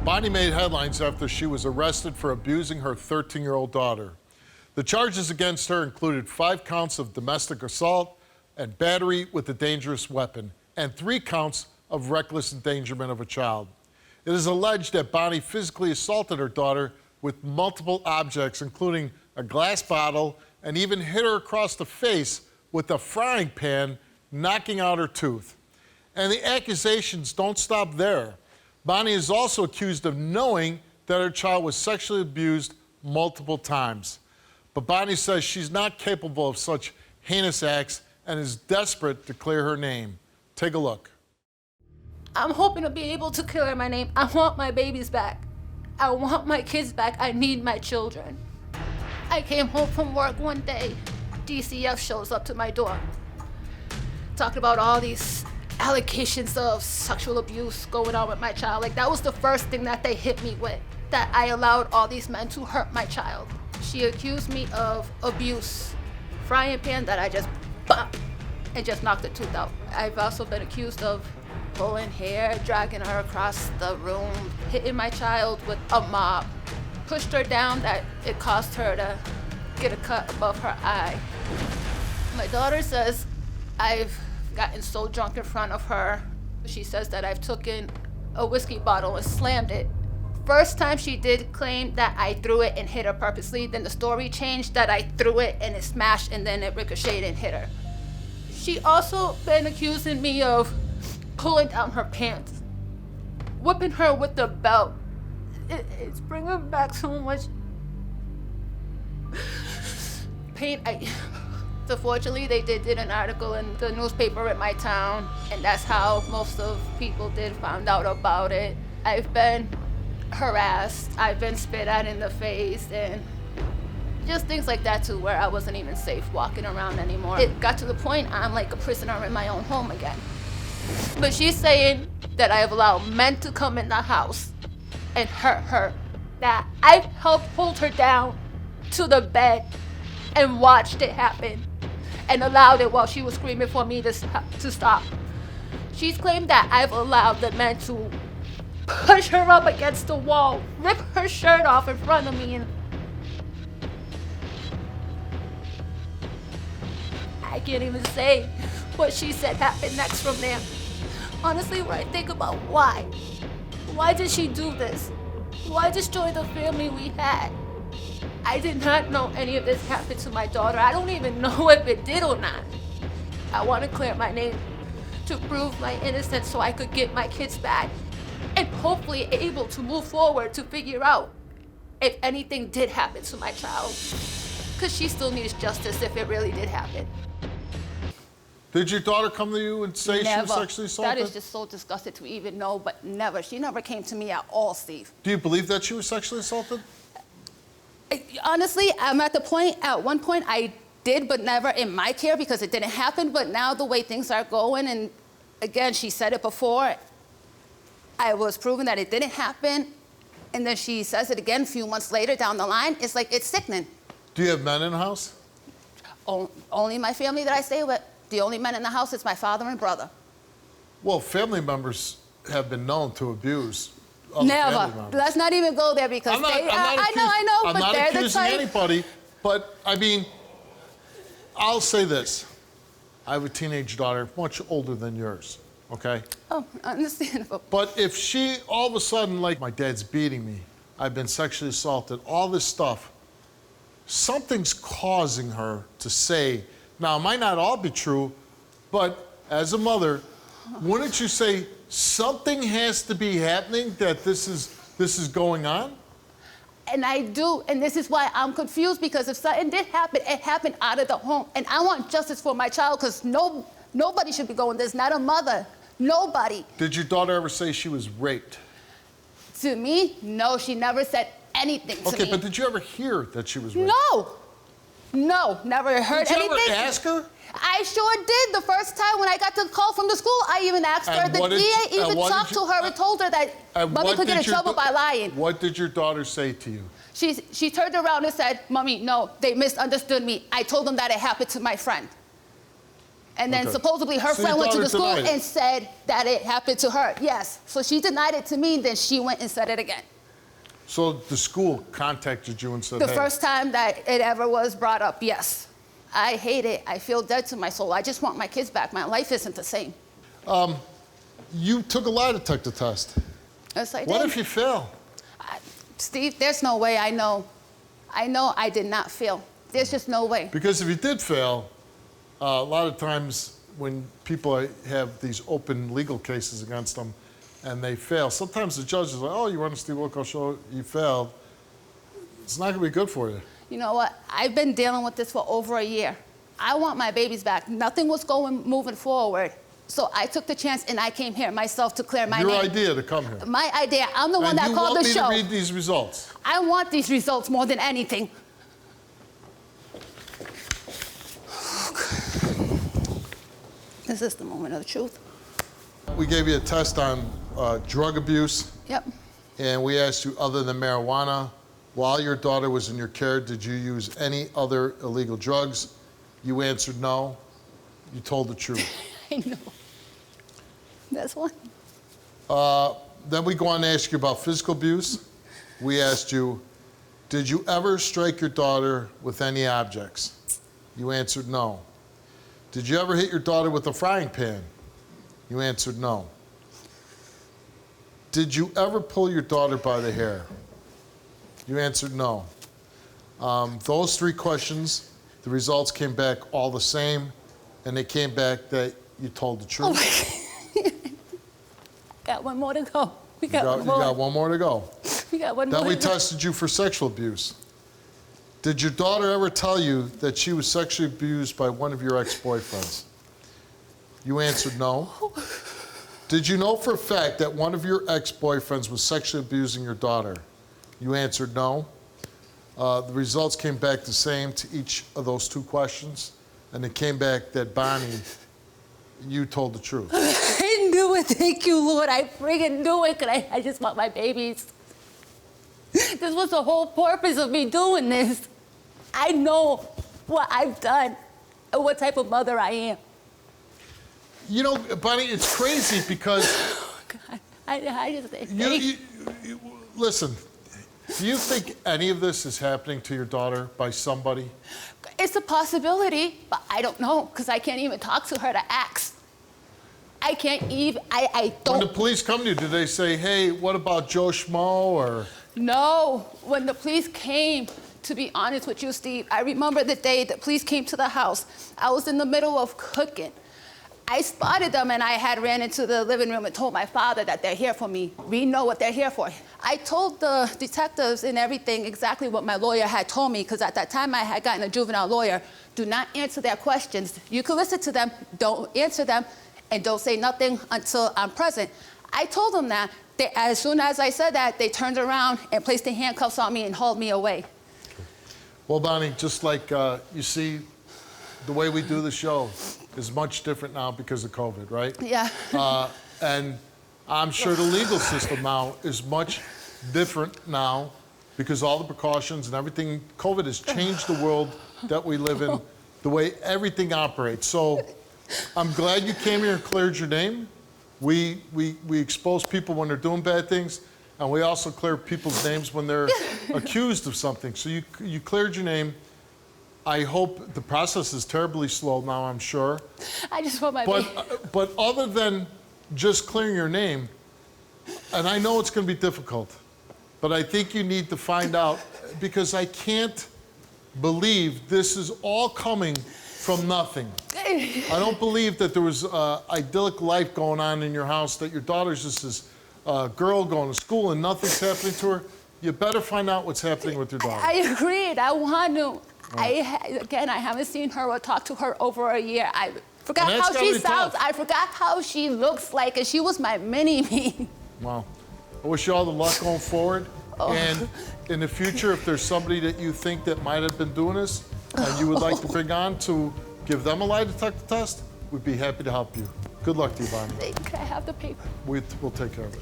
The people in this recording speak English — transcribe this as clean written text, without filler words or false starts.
Bonnie made headlines after she was arrested for abusing her 13-year-old daughter. The charges against her included 5 counts of domestic assault and battery with a dangerous weapon, and 3 counts of reckless endangerment of a child. It is alleged that Bonnie physically assaulted her daughter with multiple objects, including a glass bottle, and even hit her across the face with a frying pan, knocking out her tooth. And the accusations don't stop there. Bonnie is also accused of knowing that her child was sexually abused multiple times. But Bonnie says she's not capable of such heinous acts and is desperate to clear her name. Take a look. I'm hoping to be able to clear my name. I want my babies back. I want my kids back. I need my children. I came home from work one day. DCF shows up to my door, talking about all these allegations of sexual abuse going on with my child. Like, that was the first thing that they hit me with, that I allowed all these men to hurt my child. She accused me of abuse, frying pan that I just bop and just knocked the tooth out. I've also been accused of pulling hair, dragging her across the room, hitting my child with a mop, pushed her down that it caused her to get a cut above her eye. My daughter says I've gotten so drunk in front of her. She says that I've taken a whiskey bottle and slammed it. First time she did claim that I threw it and hit her purposely, then the story changed that I threw it and it smashed and then it ricocheted and hit her. She also been accusing me of pulling down her pants, whipping her with the belt. It's bringing back so much pain. Unfortunately, they did an article in the newspaper in my town, and that's how most of people did find out about it. I've been harassed, I've been spit at in the face, and just things like that too, where I wasn't even safe walking around anymore. It got to the point I'm like a prisoner in my own home again. But she's saying that I have allowed men to come in the house and hurt her, that I've helped hold her down to the bed and watched it happen and allowed it while she was screaming for me to stop. She's claimed that I've allowed the men to push her up against the wall, rip her shirt off in front of me, and I can't even say what she said happened next from there. Honestly, when I think about why did she do this? Why destroy the family we had? I did not know any of this happened to my daughter. I don't even know if it did or not. I want to clear my name to prove my innocence so I could get my kids back and hopefully able to move forward to figure out if anything did happen to my child. Because she still needs justice if it really did happen. Did your daughter come to you and say she was sexually assaulted? That is just so disgusting to even know, but never. She never came to me at all, Steve. Do you believe that she was sexually assaulted? Honestly, I'm at the point, at one point I did, but never in my care because it didn't happen. But now the way things are going, and again, she said it before, I was proven that it didn't happen. And then she says it again a few months later down the line. It's like, it's sickening. Do you have men in the house? Only my family that I stay with. The only men in the house is my father and brother. Well, family members have been known to abuse. Never. Let's not even go there because I know, but they're the type. I'm not accusing anybody, but I mean, I'll say this. I have a teenage daughter, much older than yours, okay? Oh, understandable. But if she, all of a sudden, like, my dad's beating me, I've been sexually assaulted, all this stuff, something's causing her to say, now, it might not all be true, but as a mother, wouldn't you say something has to be happening, that this is going on? And I do, and this is why I'm confused, because if something did happen, it happened out of the home. And I want justice for my child, because nobody should be going this, not a mother, nobody. Did your daughter ever say she was raped? To me, no, she never said anything to me. Okay, but did you ever hear that she was raped? No, never heard anything. Did you ever ask her? I sure did. The first time when I got the call from the school, I even asked her. The DA even talked to her and told her that Mommy could get in trouble by lying. What did your daughter say to you? She turned around and said, Mommy, no, they misunderstood me. I told them that it happened to my friend. And then Okay. supposedly her So friend your went to the daughter school denied it? and said that it happened to her. Yes. So she denied it to me, then she went and said it again. So the school contacted you and said, The hey. first time that it ever was brought up, yes. I hate it. I feel dead to my soul. I just want my kids back. My life isn't the same. You took a lie detector test. Yes, I did. What if you fail? Steve, there's no way I know. I know I did not fail. There's just no way. Because if you did fail, a lot of times when people have these open legal cases against them and they fail, sometimes the judge is like, oh, you run a Steve Wilkos Show, you failed. It's not going to be good for you. You know what? I've been dealing with this for over a year. I want my babies back. Nothing was moving forward. So I took the chance and I came here myself to clear my name. Your idea to come here. My idea. I'm the one that called the show. And you want me to read these results? I want these results more than anything. This is the moment of the truth. We gave you a test on drug abuse. Yep. And we asked you, other than marijuana, while your daughter was in your care, did you use any other illegal drugs? You answered no. You told the truth. I know. That's one. Then we go on to ask you about physical abuse. We asked you, did you ever strike your daughter with any objects? You answered no. Did you ever hit your daughter with a frying pan? You answered no. Did you ever pull your daughter by the hair? You answered no. Those three questions, the results came back all the same, and they came back that you told the truth. Oh got one more to go. We got one You more. got one more to go. We got one Then more we to go. tested you for sexual abuse. Did your daughter ever tell you that she was sexually abused by one of your ex-boyfriends? You answered no. Did you know for a fact that one of your ex-boyfriends was sexually abusing your daughter? You answered no. The results came back the same to each of those two questions, and it came back that Bonnie, you told the truth. I knew it. Thank you, Lord. I friggin' knew it, 'cause I just want my babies. This was the whole purpose of me doing this. I know what I've done and what type of mother I am. You know, Bonnie, it's crazy because God, I just say thank you. listen, do you think any of this is happening to your daughter by somebody? It's a possibility, but I don't know, because I can't even talk to her to ask. I can't even, I When the don't. police come to you, did they say, hey, what about Joe Schmo, or? No, when the police came, to be honest with you, Steve, I remember the day the police came to the house. I was in the middle of cooking. I spotted them and I had ran into the living room and told my father that they're here for me. We know what they're here for. I told the detectives and everything exactly what my lawyer had told me, because at that time I had gotten a juvenile lawyer. Do not answer their questions. You can listen to them, don't answer them, and don't say nothing until I'm present. I told them that. As soon as I said that, they turned around and placed the handcuffs on me and hauled me away. Well, Bonnie, just like you see, the way we do the show is much different now because of COVID, right? Yeah. And I'm sure the legal system now is much different now because all the precautions and everything, COVID has changed the world that we live in, the way everything operates. So I'm glad you came here and cleared your name. We expose people when they're doing bad things, and we also clear people's names when they're accused of something. So you cleared your name. I hope the process is terribly slow now, I'm sure. I just want my baby. But other than just clearing your name, and I know it's going to be difficult, but I think you need to find out, because I can't believe this is all coming from nothing. I don't believe that there was idyllic life going on in your house, that your daughter's just this girl going to school and nothing's happening to her. You better find out what's happening with your daughter. I agreed. I want to. Again, I haven't seen her or talked to her over a year. I forgot And that's how gotta she be sounds. tough. I forgot how she looks like, and she was my mini-me. Wow. I wish you all the luck going forward. And in the future, if there's somebody that you think that might have been doing this and you would like to bring on to give them a lie detector test, we'd be happy to help you. Good luck to you, Bonnie. Can I have the paper? We'll take care of it.